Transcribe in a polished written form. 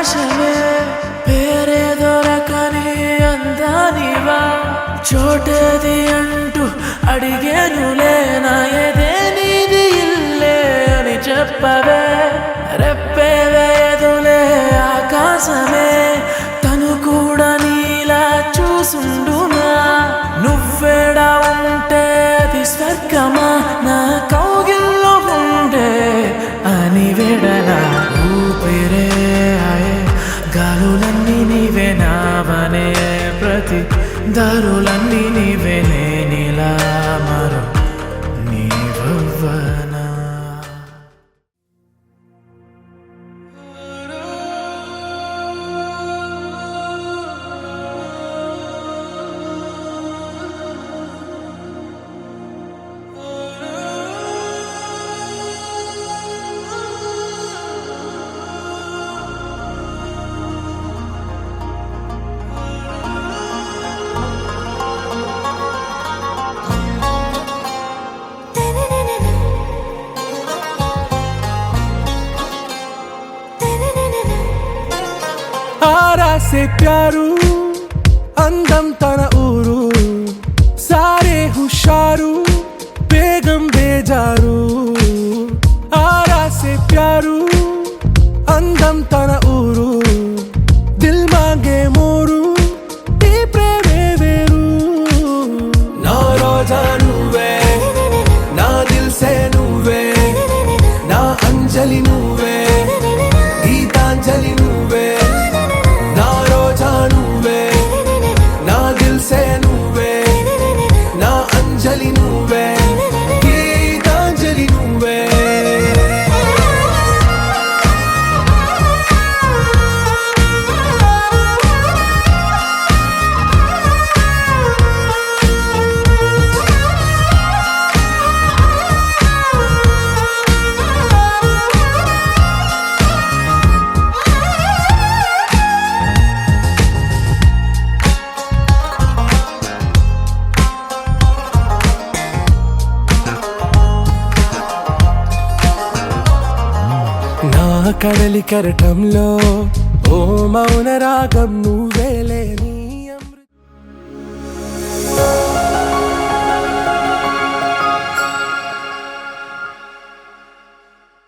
ఆకాశమే పేరే దొరకని అందానివా చోటేది అంటూ అడిగేనులే నా ఎదే నీది ఇల్లే అని చెప్పవే రెప్పే వేదులే ఆకాశమే తను కూడా నీలా చూసుండునా నువ్వేడా ఉంటే అది స్వర్గమా నా కౌగిల్లో ఉండే అని వెడలా ఊపిరే ఆయే గాలులన్నీ నీవే నావనే ప్రతి దారులన్నీ నీవే నేనిలా మరో నీవవ్వనా आरा से प्यारू अंदम तन ऊरू सारे हुशारू बेगम बेजारू आरा से प्यारू अंदम तन ऊरू दिल मांगे मोरू नी प्रेमे वेरू ना रोजा నువ్వే నా దిల్ సే నువ్వే నా అంజలి నువ్వే గీతాంజలి నువ్వే అంజలి నువ్వే గీతాంజలి నువ్వే కడలి కరటంలో ఓ మౌన రాగం